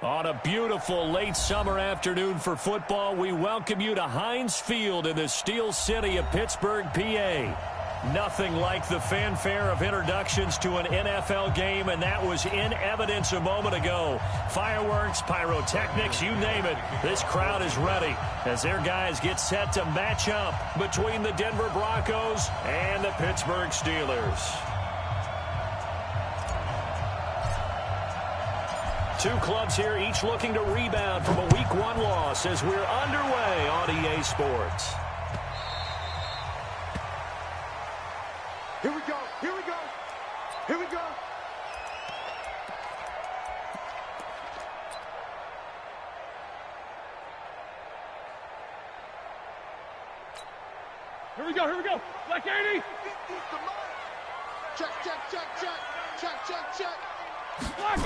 On a beautiful late summer afternoon for football, we welcome you to Heinz Field in the Steel City of Pittsburgh, PA. Nothing like the fanfare of introductions to an NFL game, and that was in evidence a moment ago. Fireworks, pyrotechnics, you name it. This crowd is ready as their guys get set to match up between the Denver Broncos and the Pittsburgh Steelers. Two clubs here, each looking to rebound from a Week 1 loss as we're underway on EA Sports. Here we go, here we go, here we go. Here we go, here we go. Black 80. Check, check, check, check, check, check, check. Black,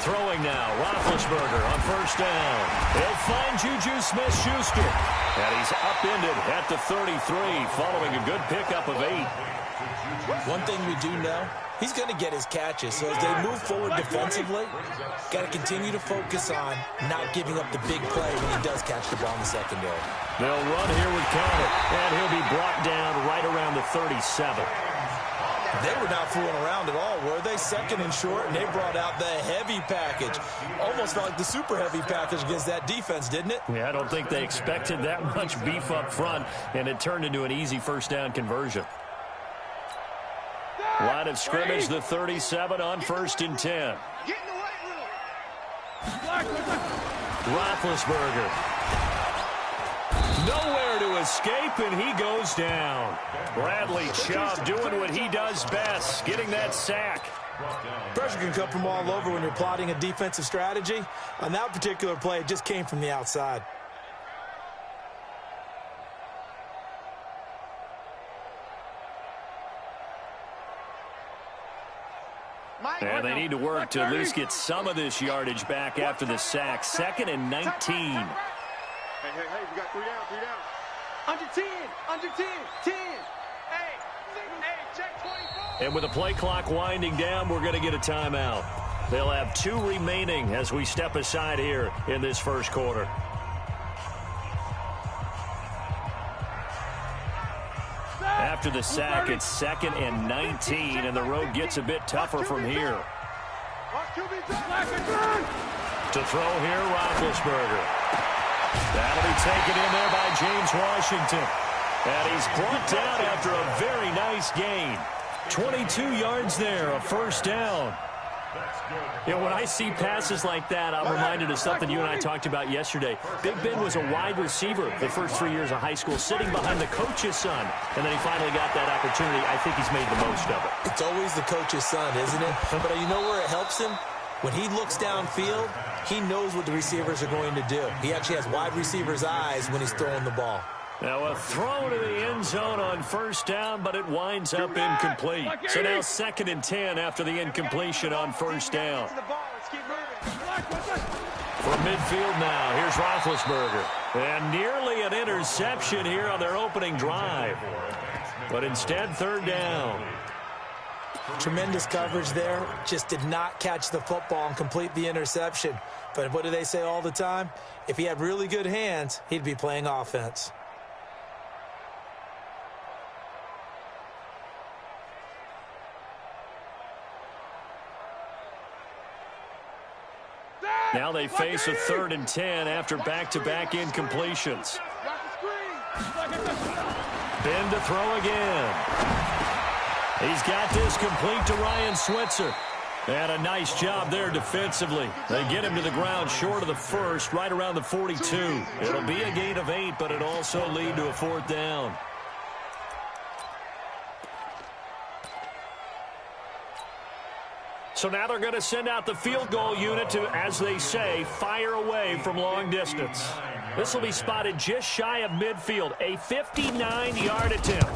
throwing now, Roethlisberger on first down. He'll find Juju Smith-Schuster. And he's upended at the 33 following a good pickup of 8. One thing we do know, he's going to get his catches. So as they move forward defensively, got to continue to focus on not giving up the big play when he does catch the ball in the secondary. They'll run here with Conner, and he'll be brought down right around the 37. They were not fooling around at all, were they? Second and short, and they brought out the heavy package. Almost felt like the super heavy package against that defense, didn't it? Yeah, I don't think they expected that much beef up front, and it turned into an easy first down conversion. Line of scrimmage, the 37 on 1st and 10. Roethlisberger. Nowhere to escape, and he goes down. Bradley Chubb doing what he does best, getting that sack. Pressure can come from all over when you're plotting a defensive strategy. On that particular play, it just came from the outside. And they need to work to at least get some of this yardage back after the sack. 2nd and 19. Hey, we got 3 down, 3 down. Under 10, under 10, 10. Hey, check 24. And with the play clock winding down, we're going to get a timeout. They'll have 2 remaining as we step aside here in this first quarter. After the sack, it's 2nd and 19, and the road gets a bit tougher from here. To throw here, Roethlisberger. That'll be taken in there by James Washington. And he's brought down after a very nice gain. 22 yards there, a first down. You know, when I see passes like that, I'm reminded of something you and I talked about yesterday. Big Ben was a wide receiver the first 3 years of high school, sitting behind the coach's son. And then he finally got that opportunity. I think he's made the most of it. It's always the coach's son, isn't it? But you know where it helps him? When he looks downfield, he knows what the receivers are going to do. He actually has wide receivers' eyes when he's throwing the ball. Now a throw to the end zone on first down, but it winds up incomplete. So now 2nd and 10 after the incompletion on first down. From midfield now, here's Roethlisberger. And nearly an interception here on their opening drive. But instead, 3rd down. Tremendous coverage there. Just did not catch the football and complete the interception. But what do they say all the time? If he had really good hands, he'd be playing offense. Now they face a 3rd and 10 after back-to-back incompletions. Ben to throw again. He's got this complete to Ryan Switzer. And a nice job there defensively. They get him to the ground short of the first, right around the 42. It'll be a gain of 8, but it'll also lead to a 4th down. So now they're going to send out the field goal unit to, as they say, fire away from long distance. This will be spotted just shy of midfield, a 59-yard attempt.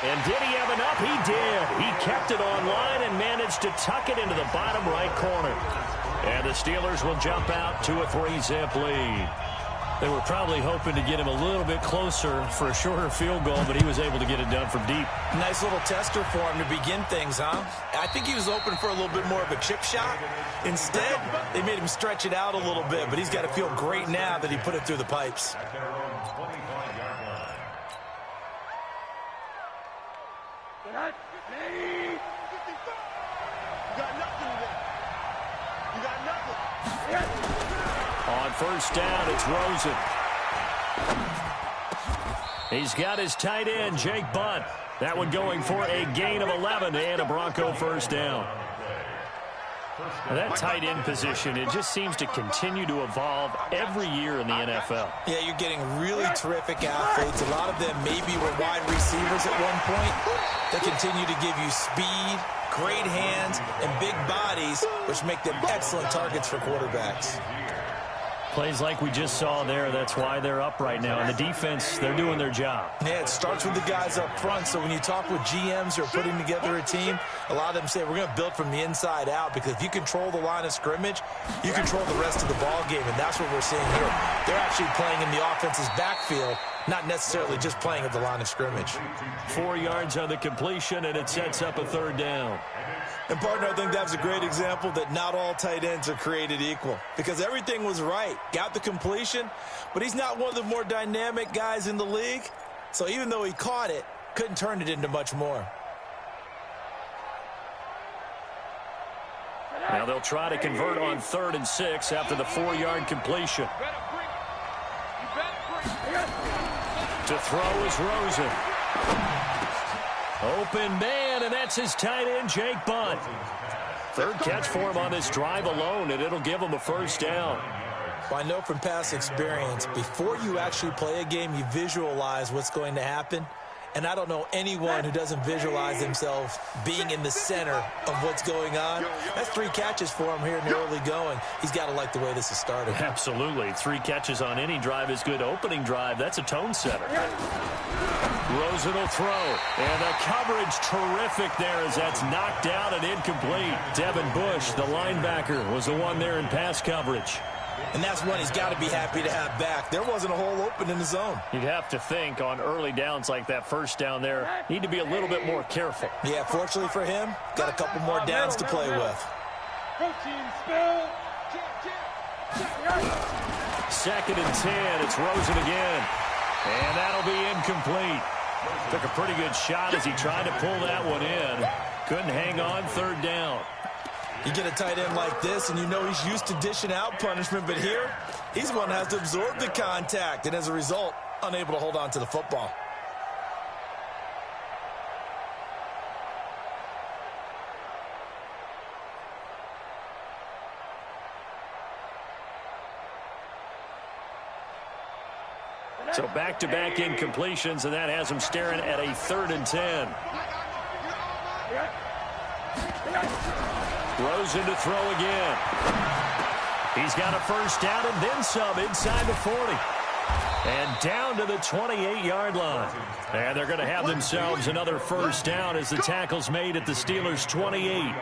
And did he have enough? He did. He kept it on line and managed to tuck it into the bottom right corner. And the Steelers will jump out to a 3-zip lead. They were probably hoping to get him a little bit closer for a shorter field goal, but he was able to get it done from deep. Nice little tester for him to begin things, huh? I think he was open for a little bit more of a chip shot. Instead, they made him stretch it out a little bit, but he's got to feel great now that he put it through the pipes. On first down, it's Rosen. He's got his tight end, Jake Bunt. That one going for a gain of 11 and a Bronco first down. That tight end position, it just seems to continue to evolve every year in the NFL. Yeah, you're getting really terrific athletes. A lot of them maybe were wide receivers at one point. They continue to give you speed, great hands, and big bodies, which make them excellent targets for quarterbacks. Plays like we just saw there, that's why they're up right now. And the defense, they're doing their job. Yeah, it starts with the guys up front. So when you talk with GMs who are putting together a team, a lot of them say we're going to build from the inside out, because if you control the line of scrimmage, you control the rest of the ball game, and that's what we're seeing here. They're actually playing in the offense's backfield, not necessarily just playing at the line of scrimmage. 4 yards on the completion, and it sets up a third down. And, partner, I think that's a great example that not all tight ends are created equal, because everything was right. Got the completion, but he's not one of the more dynamic guys in the league. So even though he caught it, couldn't turn it into much more. Now they'll try to convert on 3rd and 6 after the 4-yard completion. To throw is Rosen. Open man, and that's his tight end, Jake Bunt. 3rd catch for him on this drive alone, and it'll give him a first down. Well, I know from past experience, before you actually play a game, you visualize what's going to happen. And I don't know anyone who doesn't visualize themselves being in the center of what's going on. That's 3 catches for him here in the early going. He's got to like the way this is started. Absolutely. 3 catches on any drive is good. Opening drive, that's a tone setter. Rosen will throw. And the coverage terrific there as that's knocked out and incomplete. Devin Bush, the linebacker, was the one there in pass coverage. And that's one he's got to be happy to have back. There wasn't a hole open in the zone. You'd have to think on early downs like that first down there, need to be a little bit more careful. Yeah, fortunately for him, got a couple more downs to play with. 2nd and 10, it's Rosen again. And that'll be incomplete. Took a pretty good shot as he tried to pull that one in. Couldn't hang on 3rd down. You get a tight end like this, and you know he's used to dishing out punishment, but here, he's the one that has to absorb the contact, and as a result, unable to hold on to the football. So back-to-back incompletions, and that has him staring at a 3rd and 10. Rosen to throw again. He's got a first down and then some inside the 40. And down to the 28-yard line. And they're going to have themselves another first down as the tackle's made at the Steelers' 28.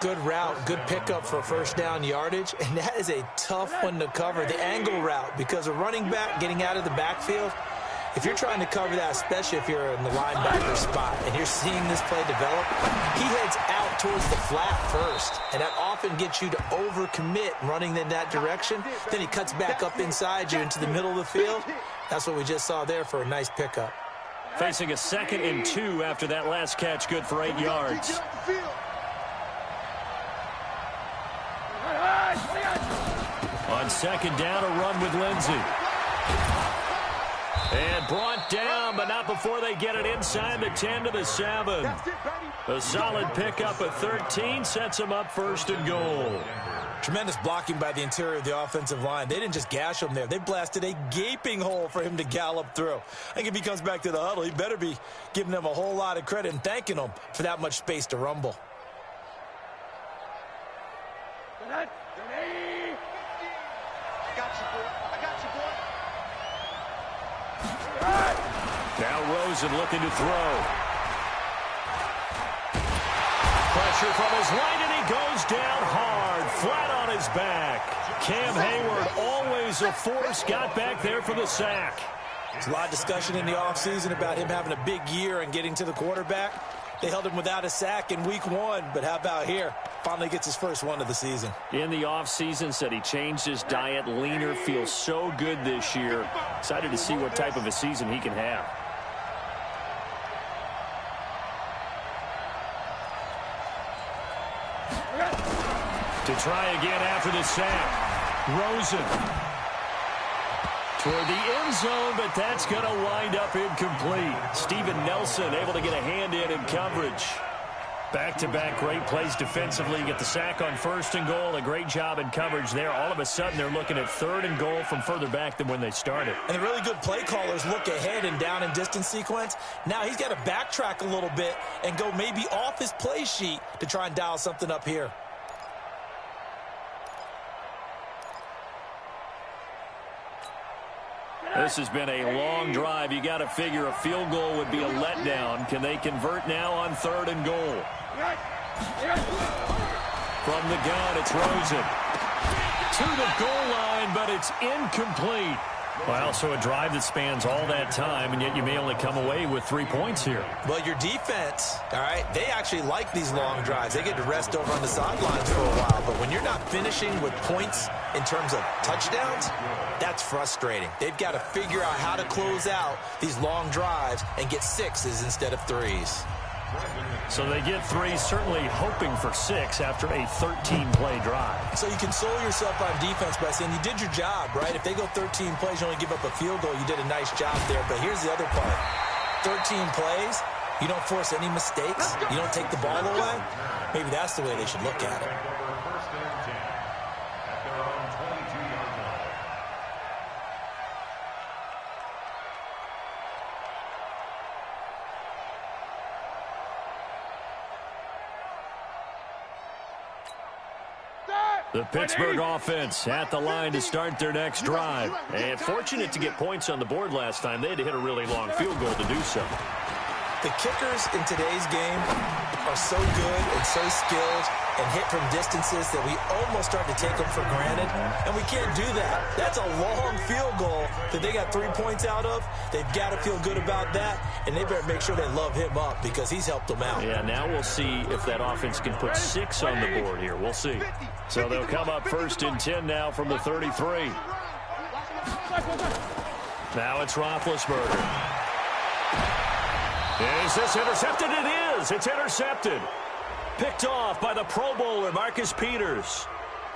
Good route, good pickup for first down yardage, and that is a tough one to cover, the angle route, because a running back getting out of the backfield, if you're trying to cover that, especially if you're in the linebacker spot and you're seeing this play develop, he heads out towards the flat first, and that often gets you to overcommit running in that direction. Then he cuts back up inside you into the middle of the field. That's what we just saw there for a nice pickup. Facing a 2nd and 2 after that last catch, good for 8 yards. On 2nd down, a run with Lindsey. And brought down, but not before they get it inside the 10 to the 7. A solid pickup at 13 sets them up 1st and goal. Tremendous blocking by the interior of the offensive line. They didn't just gash him there. They blasted a gaping hole for him to gallop through. I think if he comes back to the huddle, he better be giving them a whole lot of credit and thanking them for that much space to rumble. Now Rosen looking to throw. Pressure from his right, and he goes down hard, flat on his back. Cam Hayward, always a force, got back there for the sack. There's a lot of discussion in the offseason about him having a big year and getting to the quarterback. They held him without a sack in week 1, but how about here? Finally gets his first one of the season. In the offseason, said he changed his diet, leaner, feels so good this year. Excited to see what type of a season he can have. To try again after the sack. Rosen toward the end zone, but that's going to wind up incomplete. Steven Nelson able to get a hand in coverage. Back-to-back great plays defensively. Get the sack on 1st and goal. A great job in coverage there. All of a sudden, they're looking at 3rd and goal from further back than when they started. And the really good play callers look ahead and down and distance sequence. Now he's got to backtrack a little bit and go maybe off his play sheet to try and dial something up here. This has been a long drive. You got to figure a field goal would be a letdown. Can they convert now on 3rd and goal? From the gun, it's Rosen. To the goal line, but it's incomplete. Well, so a drive that spans all that time, and yet you may only come away with 3 points here. Well, your defense, all right, they actually like these long drives. They get to rest over on the sidelines for a while, but when you're not finishing with points in terms of touchdowns, that's frustrating. They've got to figure out how to close out these long drives and get 6s instead of 3s. So they get 3, certainly hoping for 6 after a 13-play drive. So you console yourself on defense by saying you did your job, right? If they go 13 plays, you only give up a field goal, you did a nice job there. But here's the other part. 13 plays, you don't force any mistakes, you don't take the ball away. Maybe that's the way they should look at it. The Pittsburgh offense at the line to start their next drive. And fortunate to get points on the board last time. They had to hit a really long field goal to do so. The kickers in today's game are so good and so skilled and hit from distances that we almost start to take them for granted. And we can't do that. That's a long field goal that they got 3 points out of. They've got to feel good about that, and they better make sure they love him up because he's helped them out. Yeah, now we'll see if that offense can put 6 on the board here. We'll see. So they'll come up 1st and 10 now from the 33. Now it's Roethlisberger. Is this intercepted? It is. It's intercepted. Picked off by the Pro Bowler, Marcus Peters.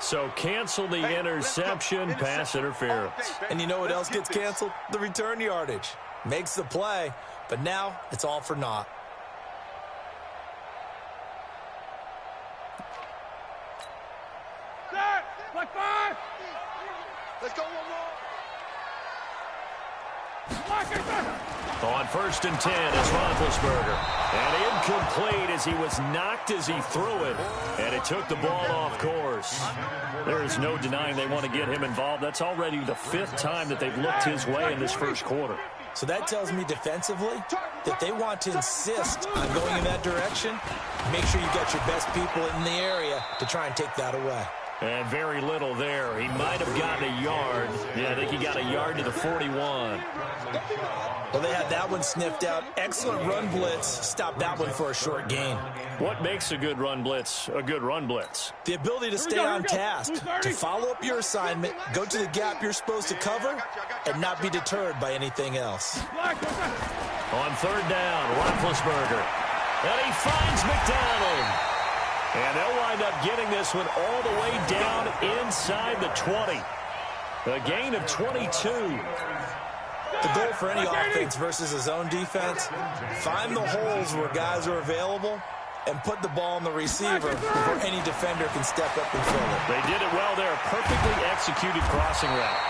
So cancel the interception, pass interference. And you know what else gets canceled? The return yardage. Makes the play, but now it's all for naught. Like 5. Let's go one more. On 1st and 10 is Roethlisberger. And incomplete as he was knocked as he threw it. And it took the ball off course. There is no denying they want to get him involved. That's already the 5th time that they've looked his way in this first quarter. So that tells me defensively that they want to insist on going in that direction. Make sure you got your best people in the area to try and take that away. And very little there. He might have gotten a yard. Yeah, I think he got a yard to the 41. Well, they had that one sniffed out. Excellent run blitz. Stopped that one for a short gain. What makes a good run blitz a good run blitz? The ability to stay on task, to follow up your assignment, go to the gap you're supposed to cover, and not be deterred by anything else. On 3rd down, Roethlisberger. And he finds McDonald. And they'll wind up getting this one all the way down inside the 20. A gain of 22. The goal for any offense versus his own defense, find the holes where guys are available and put the ball on the receiver before any defender can step up and fill it. They did it well there. Perfectly executed crossing route.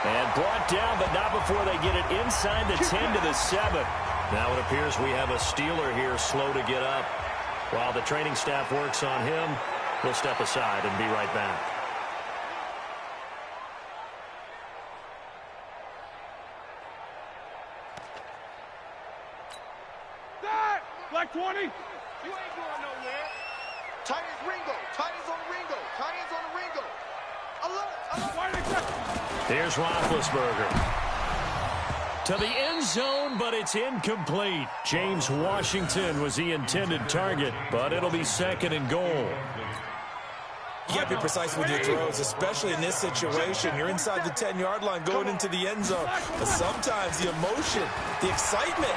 And brought down, but not before they get it inside the 10 to the 7. Now it appears we have a Steeler here slow to get up. While the training staff works on him, we'll step aside and be right back. Like 20. You ain't going nowhere. Tight as Ringo. Here's Roethlisberger. To the end zone, but it's incomplete. James Washington was the intended target, but it'll be 2nd and goal. You got to be precise with your throws, especially in this situation. You're inside the 10-yard line going into the end zone. But sometimes the emotion, the excitement,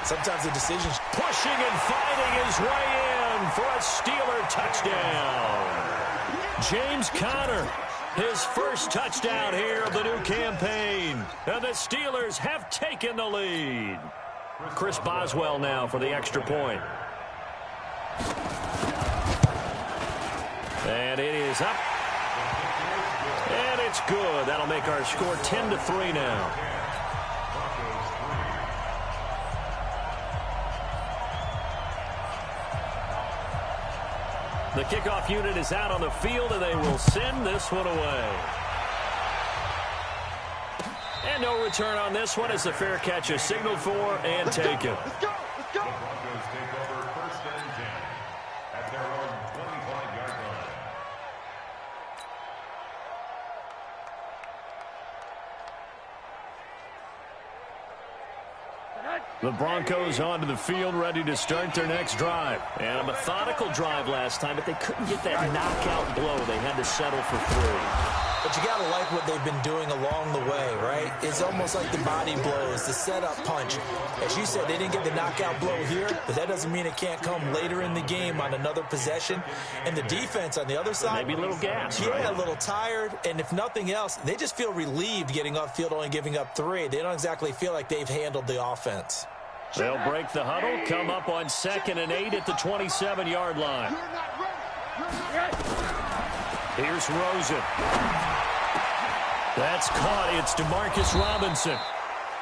sometimes the decisions. Pushing and fighting his way in for a Steeler touchdown. James Conner, his first touchdown here of the new campaign. And the Steelers have taken the lead. Chris Boswell now for the extra point. And it is up. And it's good. That'll make our score 10-3 now. The kickoff unit is out on the field, and they will send this one away. And no return on this one as the fair catch is signaled for and taken. Let's go. Let's go. The Broncos onto the field, ready to start their next drive. And a methodical drive last time, but they couldn't get that knockout blow. They had to settle for 3. But you got to like what they've been doing along the way, right? It's almost like the body blows, the setup punch. As you said, they didn't get the knockout blow here, but that doesn't mean it can't come later in the game on another possession. And the defense on the other side, maybe a little gas, yeah, right? A little tired. And if nothing else, they just feel relieved getting upfield, only giving up 3. They don't exactly feel like they've handled the offense. They'll break the huddle, come up on 2nd and 8 at the 27-yard line. Here's Rosen. That's caught. It's Demarcus Robinson.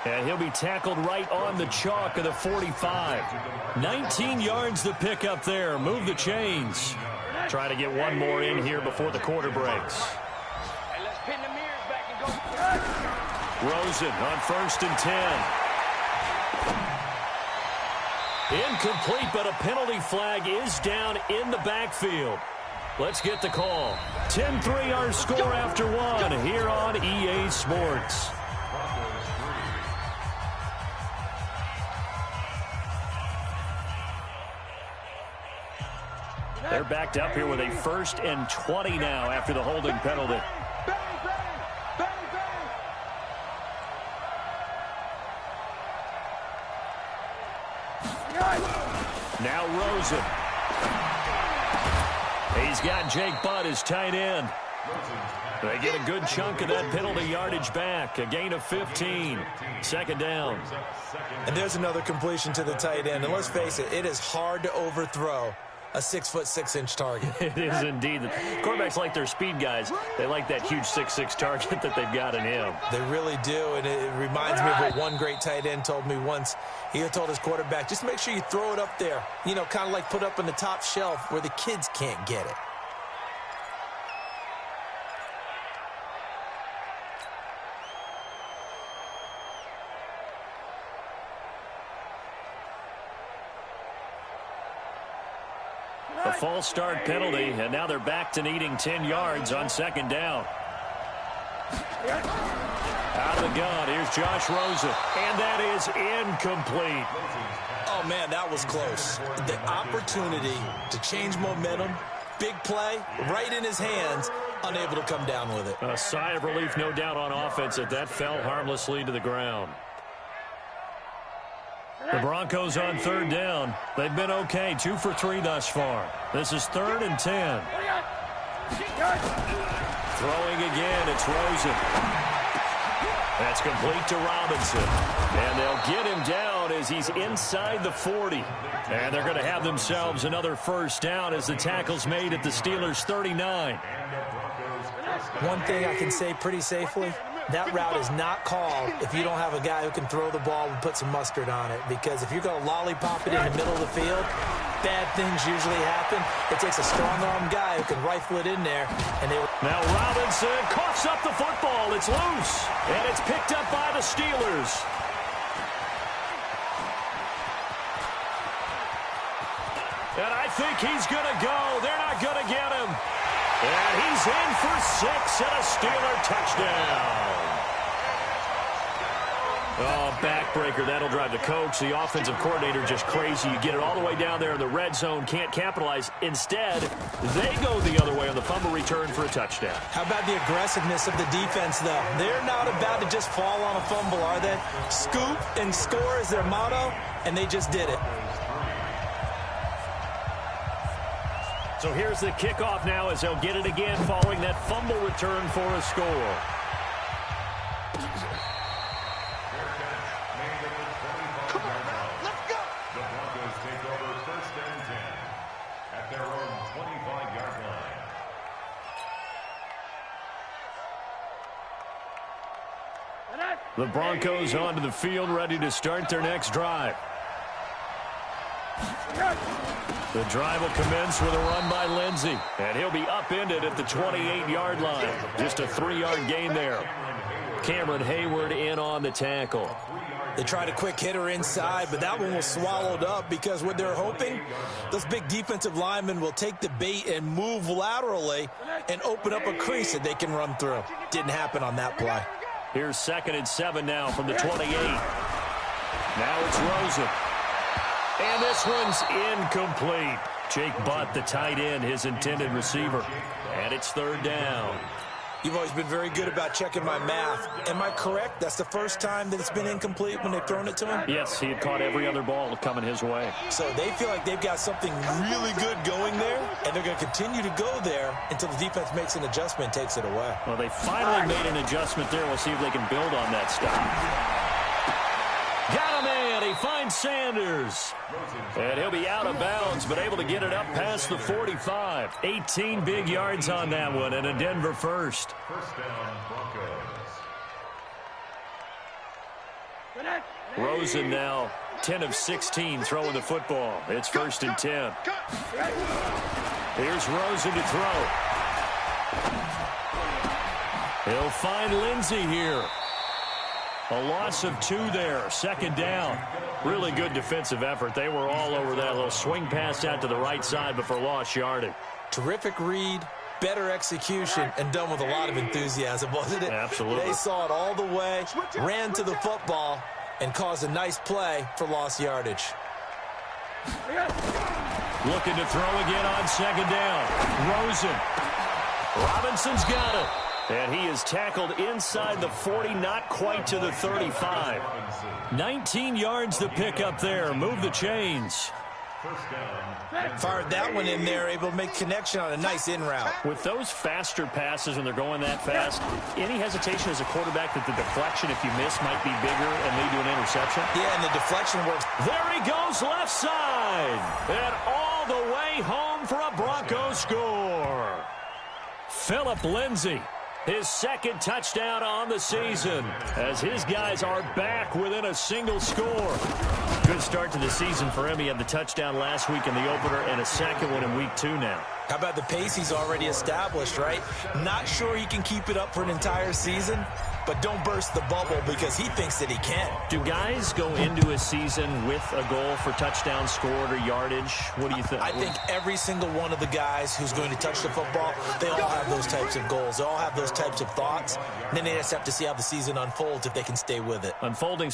And he'll be tackled right on the chalk of the 45. 19 yards to pick up there. Move the chains. Try to get one more in here before the quarter breaks. Rosen on 1st and 10. Incomplete, but a penalty flag is down in the backfield. Let's get the call. 10-3 our score after 1 here on EA Sports. They're backed up here with a 1st and 20 now after the holding penalty. Now Rosen. He's got Jake Butt as tight end. They get a good chunk of that penalty yardage back. A gain of 15. 2nd down. And there's another completion to the tight end. And let's face it, it is hard to overthrow a 6'6" target. It is indeed. The quarterbacks like their speed guys. They like that huge 6'6" target that they've got in him. They really do, and it reminds me of what one great tight end told me once. He told his quarterback, just make sure you throw it up there. You know, kind of like put up on the top shelf where the kids can't get it. A false start penalty, and now they're back to needing 10 yards on 2nd down. Out of the gun, here's Josh Rosen, and that is incomplete. Oh, man, that was close. The opportunity to change momentum, big play, right in his hands, unable to come down with it. A sigh of relief, no doubt, on offense that fell harmlessly to the ground. The Broncos on 3rd down. They've been okay, 2 for 3 thus far. This is 3rd and 10. Throwing again, it's Rosen. That's complete to Robinson. And they'll get him down as he's inside the 40. And they're going to have themselves another 1st down as the tackle's made at the Steelers' 39. One thing I can say pretty safely, that route is not called if you don't have a guy who can throw the ball and put some mustard on it. Because if you're going to lollipop it in the middle of the field, bad things usually happen. It takes a strong-arm guy who can rifle it in there. And now Robinson coughs up the football. It's loose. And it's picked up by the Steelers. And I think he's going to go. They're not going to get him. And he's in for 6 and a Steeler touchdown. Oh, backbreaker. That'll drive the coach, the offensive coordinator, just crazy. You get it all the way down there in the red zone, can't capitalize. Instead, they go the other way on the fumble return for a touchdown. How about the aggressiveness of the defense, though? They're not about to just fall on a fumble, are they? Scoop and score is their motto, and they just did it. So here's the kickoff now as they'll get it again following that fumble return for a score. The Broncos onto the field, ready to start their next drive. The drive will commence with a run by Lindsey, and he'll be upended at the 28-yard line. Just a 3-yard gain there. Cameron Hayward in on the tackle. They tried a quick hitter inside, but that one was swallowed up because what they're hoping, those big defensive linemen will take the bait and move laterally and open up a crease that they can run through. Didn't happen on that play. Here's 2nd and 7 now from the 28. Now it's Rosen. And this one's incomplete. Jake Butt, the tight end, his intended receiver. And it's 3rd down. You've always been very good about checking my math. Am I correct? That's the first time that it's been incomplete when they've thrown it to him? Yes, he had caught every other ball coming his way. So they feel like they've got something really good going there, and they're going to continue to go there until the defense makes an adjustment and takes it away. Well, they finally made an adjustment there. We'll see if they can build on that stop. Got a man. He finds Sanders. And he'll be out of bounds, but able to get it up past the 45. 18 big yards on that one, and a Denver first. First down, Broncos. Rosen now 10 of 16 throwing the football. It's 1st and 10. Here's Rosen to throw. He'll find Lindsey here. A loss of 2 there. 2nd down. Really good defensive effort. They were all over that little swing pass out to the right side, but for lost yardage. Terrific read, better execution, and done with a lot of enthusiasm, wasn't it? Absolutely. They saw it all the way, ran to the football, and caused a nice play for lost yardage. Looking to throw again on 2nd down. Rosen. Robinson's got it. And he is tackled inside the 40, not quite to the 35. 19 yards to pick up there. Move the chains. Fired that one in there, able to make connection on a nice in route. With those faster passes when they're going that fast, any hesitation as a quarterback that the deflection, if you miss, might be bigger and lead to an interception? Yeah, and the deflection works. There he goes, left side. And all the way home for a Broncos score. Phillip Lindsay. His 2nd touchdown on the season as his guys are back within a single score. Good start to the season for him. He had the touchdown last week in the opener and a 2nd one in week 2 now. How about the pace he's already established, right? Not sure he can keep it up for an entire season, but don't burst the bubble because he thinks that he can. Do guys go into a season with a goal for touchdowns scored or yardage? What do you think? I think every single one of the guys who's going to touch the football, they all have those types of goals. They all have those types of thoughts. And then they just have to see how the season unfolds if they can stay with it. Unfolding.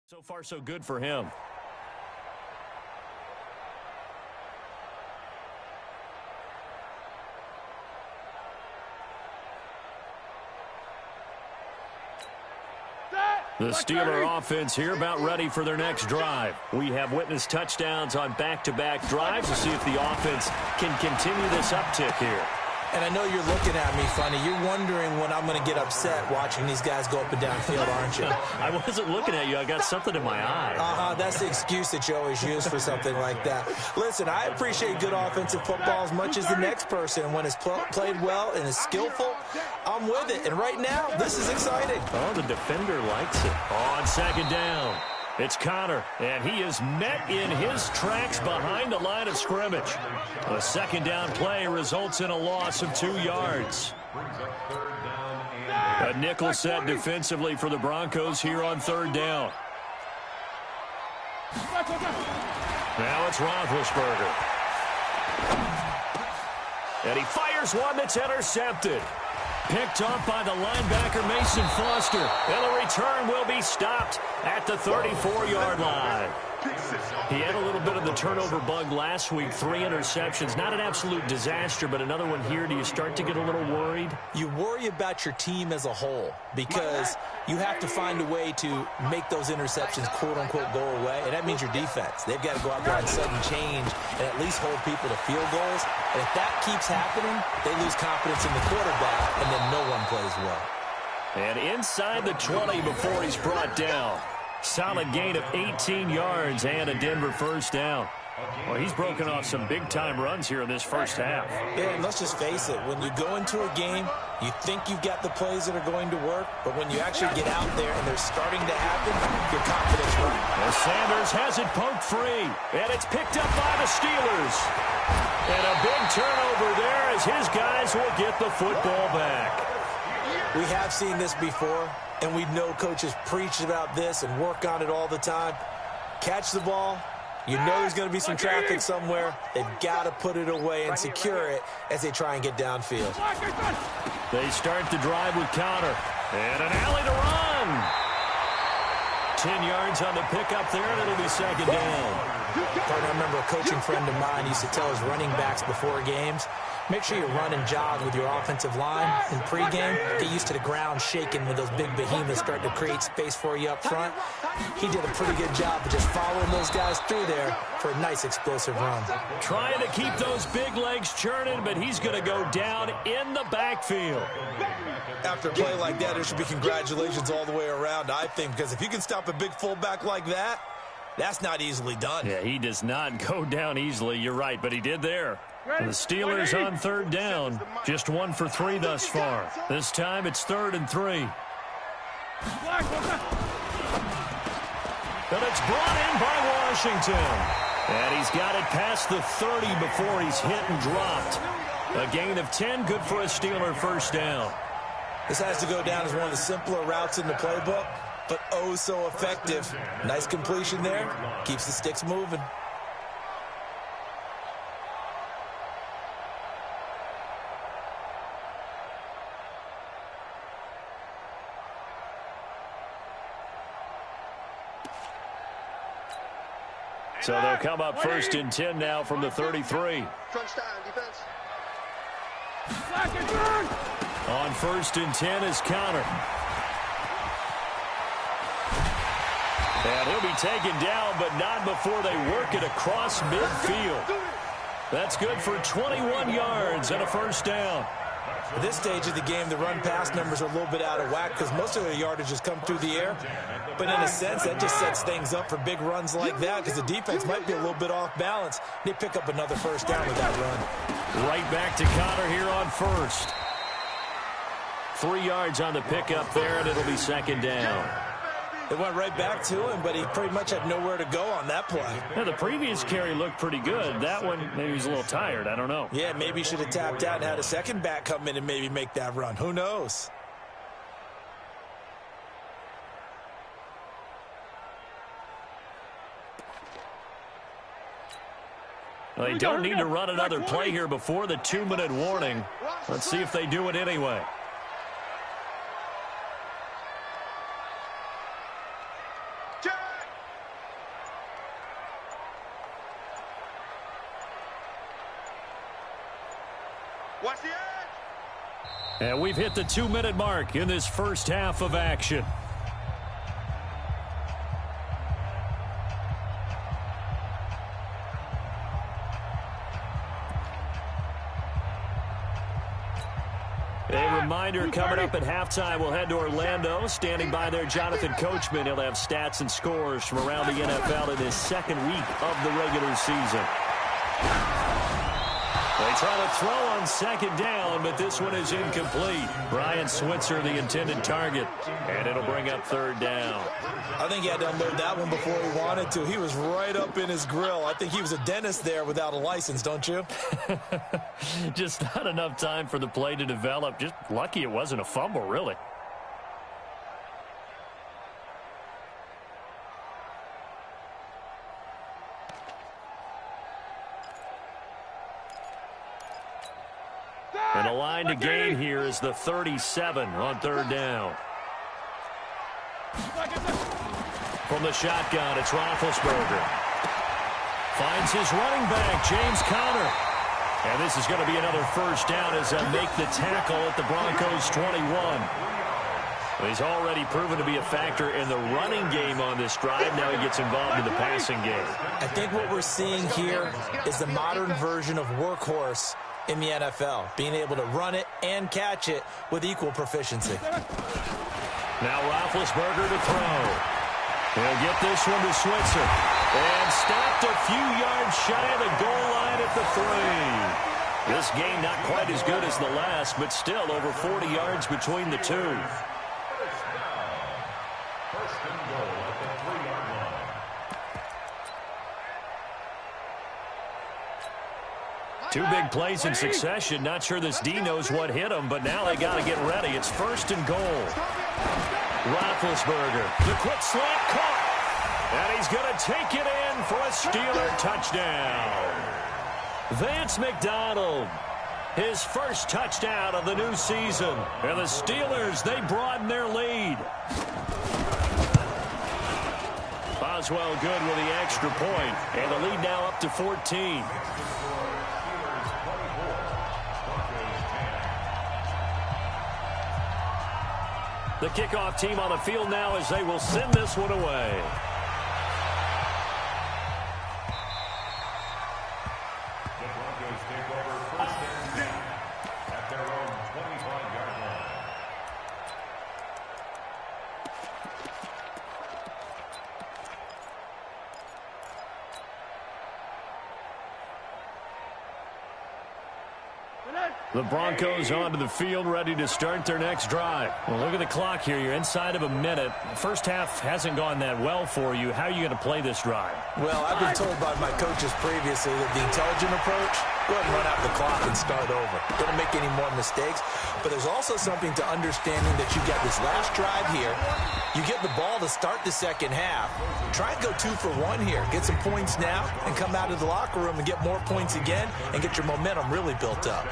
So far, so good for him. The Steeler offense here about ready for their next drive. We have witnessed touchdowns on back-to-back drives. We'll see if the offense can continue this uptick here. And I know you're looking at me funny. You're wondering when I'm going to get upset watching these guys go up and down field, aren't you? I wasn't looking at you. I got something in my eye. That's the excuse that you always use for something like that. Listen, I appreciate good offensive football as much as the next person. When it's played well and is skillful, I'm with it. And right now, this is exciting. Oh, the defender likes it. On second down, it's Connor, and he is met in his tracks behind the line of scrimmage. A second down play results in a loss of 2 yards. A nickel set defensively for the Broncos here on third down. Now it's Roethlisberger. And he fires one that's intercepted. Picked up by the linebacker Mason Foster. And the return will be stopped at the 34-yard line. He had a little bit of the turnover bug last week. 3 interceptions. Not an absolute disaster, but another one here. Do you start to get a little worried? You worry about your team as a whole because you have to find a way to make those interceptions, quote-unquote, go away, and that means your defense. They've got to go out there and sudden change and at least hold people to field goals. And if that keeps happening, they lose confidence in the quarterback, and then no one plays well. And inside the 20 before he's brought down. Solid gain of 18 yards and a Denver first down. Well, he's broken off some big-time runs here in this first half. Yeah, and let's just face it. When you go into a game, you think you've got the plays that are going to work, but when you actually get out there and they're starting to happen, your confidence runs. Well, Sanders has it poked free, and it's picked up by the Steelers. And a big turnover there as his guys will get the football back. We have seen this before, and we know coaches preach about this and work on it all the time. Catch the ball. You know there's going to be some traffic somewhere. They've got to put it away and secure it as they try and get downfield. They start the drive with Connor. And an alley to run. 10 yards on the pickup there, and it'll be second down. I remember a coaching friend of mine used to tell his running backs before games, make sure you run and jog with your offensive line in pregame. Get used to the ground shaking when those big behemoths start to create space for you up front. He did a pretty good job of just following those guys through there for a nice explosive run. Trying to keep those big legs churning, but he's going to go down in the backfield. After a play like that, there should be congratulations all the way around, I think, because if you can stop a big fullback like that, that's not easily done. Yeah, he does not go down easily. You're right, but he did there. The Steelers on third down. Just 1 for 3 thus far. This time it's 3rd and 3. And it's brought in by Washington. And he's got it past the 30 before he's hit and dropped. A gain of 10, good for a Steeler first down. This has to go down as one of the simpler routes in the playbook, but oh so effective. Nice completion there. Keeps the sticks moving. So they'll come up 1st and 10 now from the 33. Crunch time, defense. On 1st and 10 is Connor. And he'll be taken down, but not before they work it across midfield. That's good for 21 yards and a first down. At this stage of the game, the run-pass numbers are a little bit out of whack because most of their yardage has come through the air. But in a sense, that just sets things up for big runs like that because the defense might be a little bit off balance. They pick up another first down with that run. Right back to Connor here on 1st. 3 yards on the pickup there, and it'll be second down. It went right back to him, but he pretty much had nowhere to go on that play. Now, the previous carry looked pretty good. That one, maybe he's a little tired. I don't know. Yeah, maybe he should have tapped out and had a second back come in and maybe make that run. Who knows? Well, they don't need to run another play here before the 2-minute warning. Let's see if they do it anyway. Watch the edge. And we've hit the 2-minute mark in this first half of action. reminder, coming up at halftime, we'll head to Orlando. Standing by there, Jonathan Coachman. He'll have stats and scores from around the NFL in his second week of the regular season. They try to throw on second down, but this one is incomplete. Brian Switzer, the intended target, and it'll bring up third down. I think he had to unload that one before he wanted to. He was right up in his grill. I think he was a dentist there without a license, don't you? Just not enough time for the play to develop. Just lucky it wasn't a fumble, really. And the line to gain here is the 37 on third down. From the shotgun, it's Roethlisberger. Finds his running back, James Conner. And this is going to be another first down as they make the tackle at the Broncos' 21. He's already proven to be a factor in the running game on this drive. Now he gets involved in the passing game. I think what we're seeing here is the modern version of workhorse in the NFL, being able to run it and catch it with equal proficiency. Now Roethlisberger to throw. He'll get this one to Switzer. And stopped a few yards shy of the goal line at the 3. This game not quite as good as the last, but still over 40 yards between the two. Two big plays in succession. Not sure this D knows what hit him, but now they got to get ready. It's first and goal. Roethlisberger, the quick slant caught. And he's going to take it in for a Steeler touchdown. Vance McDonald, his first touchdown of the new season. And the Steelers, they broaden their lead. Boswell good with the extra point, and the lead now up to 14. The kickoff team on the field now as they will send this one away. The Broncos take over first and 10 at their own 25-yard line. The Broncos onto the field, ready to start their next drive. Well, look at the clock here. You're inside of a minute. First half hasn't gone that well for you. How are you going to play this drive? Well, I've been told by my coaches previously that the intelligent approach, go ahead and run out the clock and start over. Don't make any more mistakes. But there's also something to understanding that you get this last drive here. You get the ball to start the second half. Try and go 2 for 1 here. Get some points now and come out of the locker room and get more points again and get your momentum really built up.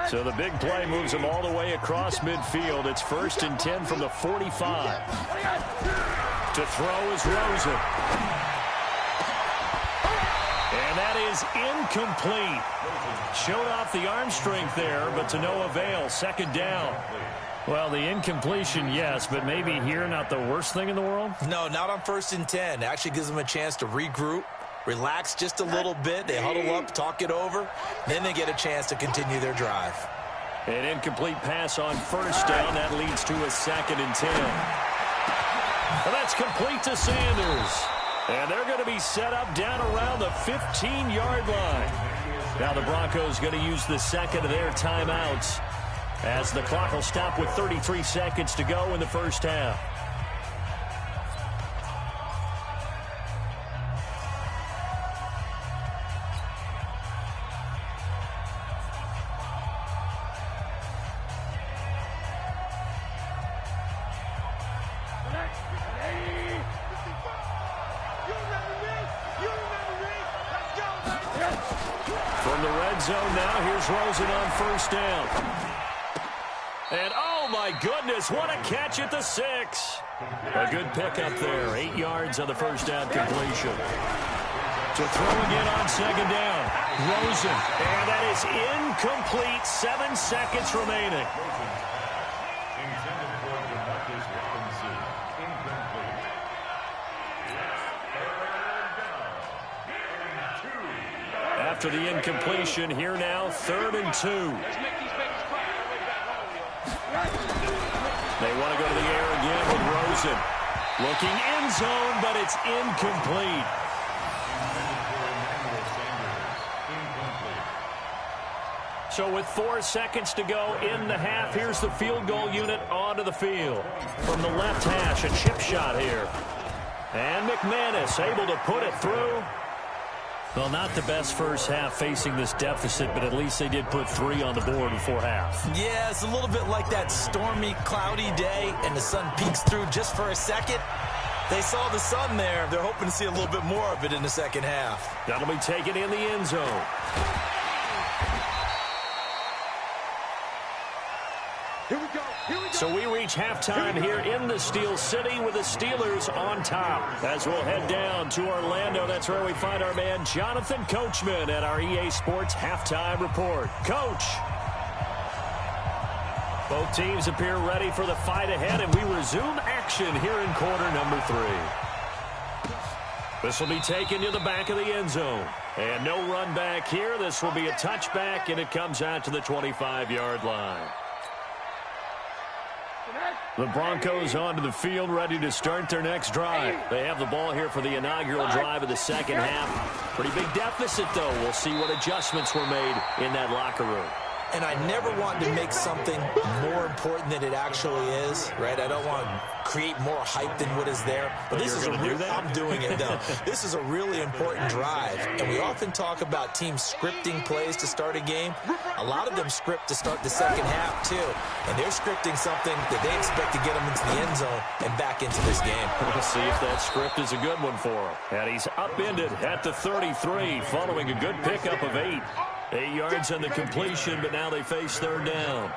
So the big play moves them all the way across midfield. It's first and 10 from the 45. To throw is Rosen. And that is incomplete. Showed off the arm strength there, but to no avail. Second down. Well, the incompletion, yes, but maybe here not the worst thing in the world? No, not on first and 10. It actually gives them a chance to regroup, relax just a little bit. They huddle up, talk it over. Then they get a chance to continue their drive. An incomplete pass on first down. That leads to a second and 10. And that's complete to Sanders. And they're going to be set up down around the 15-yard line. Now the Broncos going to use the second of their timeouts as the clock will stop with 33 seconds to go in the first half. From the red zone now, here's Rosen on first down. And oh my goodness, what a catch at the 6. A good pickup there, 8 yards on the first down completion. To throw again on second down, Rosen. And that is incomplete, 7 seconds remaining. Intended for after the incompletion. Here now, 3rd and 2. They want to go to the air again with Rosen. Looking end zone, but it's incomplete. So with 4 seconds to go in the half, here's the field goal unit onto the field. From the left hash, a chip shot here. And McManus able to put it through. Well, not the best first half facing this deficit, but at least they did put 3 on the board before half. Yeah, it's a little bit like that stormy, cloudy day, and the sun peeks through just for a second. They saw the sun there. They're hoping to see a little bit more of it in the second half. That'll be taken in the end zone. Here we go. Here we go. So we reach halftime here in the Steel City with the Steelers on top. As we'll head down to Orlando, that's where we find our man Jonathan Coachman at our EA Sports Halftime Report. Coach. Both teams appear ready for the fight ahead, and we resume action here in quarter number 3. This will be taken to the back of the end zone. And no run back here. This will be a touchback, and it comes out to the 25-yard line. The Broncos onto the field, ready to start their next drive. They have the ball here for the inaugural drive of the second half. Pretty big deficit, though. We'll see what adjustments were made in that locker room. And I never want to make something more important than it actually is, right? I don't want to create more hype than what is there. But this is a real, I'm doing it, though. This is a really important drive. And we often talk about teams scripting plays to start a game. A lot of them script to start the second half, too. And they're scripting something that they expect to get them into the end zone and back into this game. We'll see if that script is a good one for him. And he's upended at the 33, following a good pickup of 8. 8 yards on the completion, but now they face 3rd down.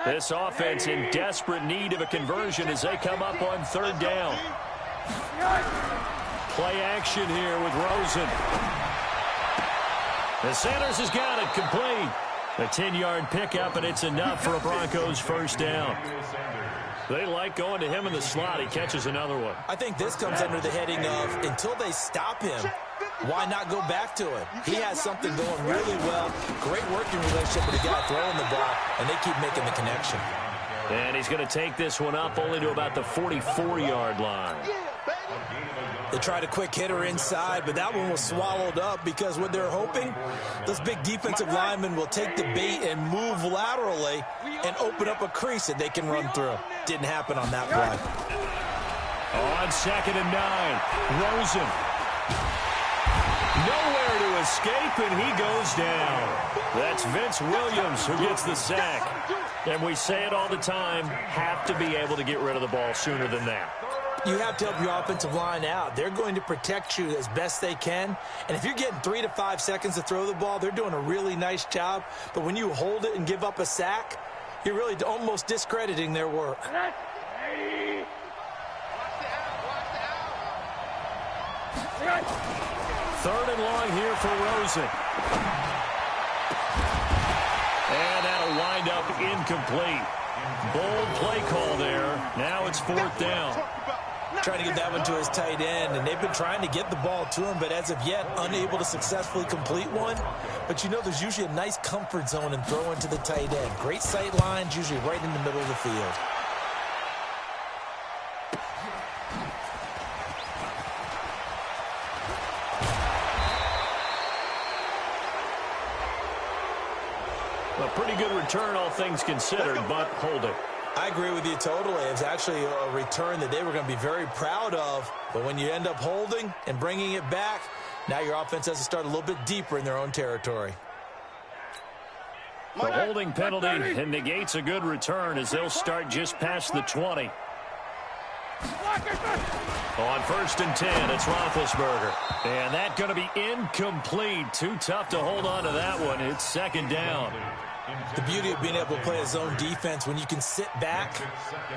This offense in desperate need of a conversion as they come up on 3rd down. Play action here with Rosen. The Sanders has got it complete. A 10-yard pickup, and it's enough for a Broncos first down. They like going to him in the slot. He catches another one. I think this comes under the heading of until they stop him, why not go back to him? He has something going really well. Great working relationship with the guy throwing the ball, and they keep making the connection. And he's going to take this one up only to about the 44-yard line. They tried a quick hitter inside, but that one was swallowed up because what they're hoping, those big defensive linemen will take the bait and move laterally and open up a crease that they can run through. Didn't happen on that play. On 2nd and 9, Rosen. Nowhere to escape, and he goes down. That's Vince Williams who gets the sack. And we say it all the time, have to be able to get rid of the ball sooner than that. You have to help your offensive line out. They're going to protect you as best they can. And if you're getting 3 to 5 seconds to throw the ball, they're doing a really nice job. But when you hold it and give up a sack, you're really almost discrediting their work. 3rd and long here for Rosen. And that'll wind up incomplete. Bold play call there. Now it's 4th down. Trying to get that one to his tight end, and they've been trying to get the ball to him, but as of yet, unable to successfully complete one. But you know there's usually a nice comfort zone in throwing to the tight end. Great sight lines, usually right in the middle of the field. A pretty good return, all things considered, but holding. I agree with you totally. It's actually a return that they were going to be very proud of. But when you end up holding and bringing it back, now your offense has to start a little bit deeper in their own territory. The holding penalty and negates a good return as they'll start just past the 20. On 1st and 10, it's Roethlisberger. And that's going to be incomplete. Too tough to hold on to that one. It's 2nd down. The beauty of being able to play a zone defense, when you can sit back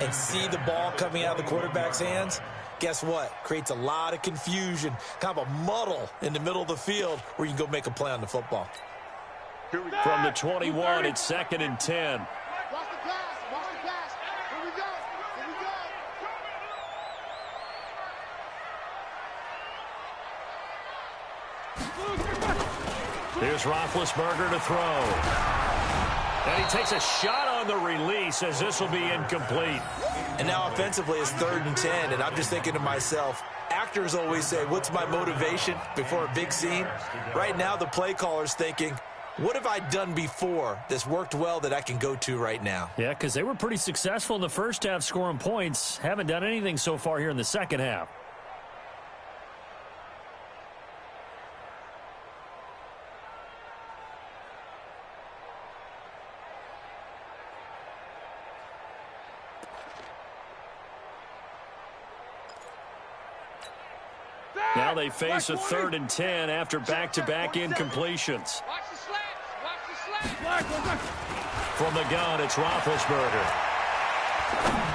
and see the ball coming out of the quarterback's hands, guess what? Creates a lot of confusion, kind of a muddle in the middle of the field where you can go make a play on the football. From the 21, it's 2nd and 10. Watch the pass. Watch the pass. Here we go. Here we go. Here's Roethlisberger to throw. And he takes a shot on the release as this will be incomplete. And now offensively it's 3rd and 10, and I'm just thinking to myself, actors always say, what's my motivation before a big scene? Right now the play caller's thinking, what have I done before that's worked well that I can go to right now? Yeah, because they were pretty successful in the first half scoring points. Haven't done anything so far here in the second half. Now they face a 3rd and 10 after back-to-back incompletions. Watch the slants. Watch the slants. From the gun, it's Roethlisberger.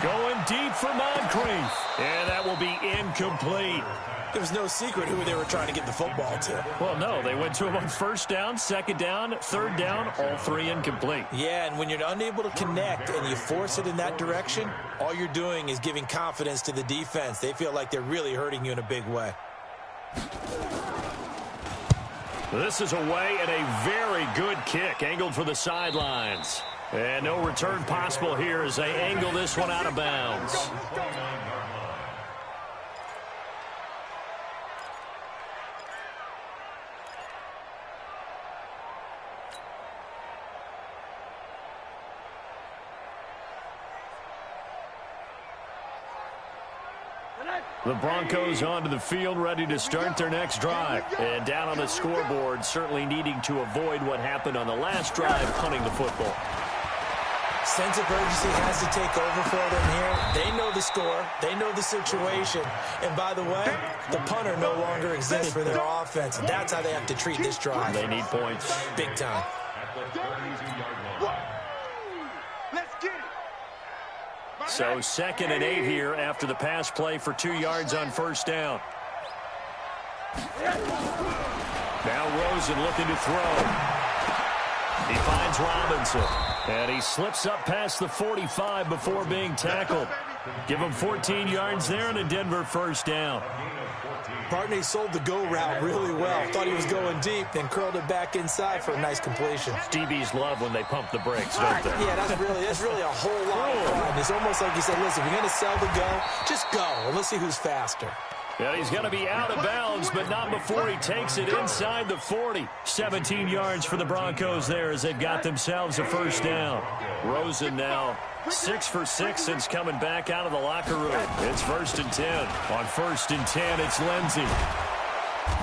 Going deep for Moncrief. And that will be incomplete. There was no secret who they were trying to get the football to. Well, no, they went to him on 1st down, 2nd down, 3rd down, all 3 incomplete. Yeah, and when you're unable to connect and you force it in that direction, all you're doing is giving confidence to the defense. They feel like they're really hurting you in a big way. This is away and a very good kick, angled for the sidelines. And no return possible here as they angle this one out of bounds. The Broncos onto the field, ready to start their next drive. And down on the scoreboard, certainly needing to avoid what happened on the last drive, punting the football. Sense of urgency has to take over for them here. They know the score. They know the situation. And by the way, the punter no longer exists for their offense. And that's how they have to treat this drive. They need points. Big time. Let's get it. So 2nd and 8 here after the pass play for 2 yards on 1st down. Now Rosen looking to throw. He finds Robinson. And he slips up past the 45 before being tackled. Give him 14 yards there and a Denver 1st down. Partner, he sold the go route really well. Thought he was going deep, then curled it back inside for a nice completion. DBs love when they pump the brakes, don't they? Yeah, that's really a whole lot of fun. It's almost like you said, listen, we're going to sell the go. Just go, and let's see who's faster. Yeah, he's going to be out of bounds, but not before he takes it inside the 40. 17 yards for the Broncos there as they've got themselves a 1st down. Rosen now 6 for 6 since coming back out of the locker room. It's 1st and 10. On 1st and 10, it's Lindsey.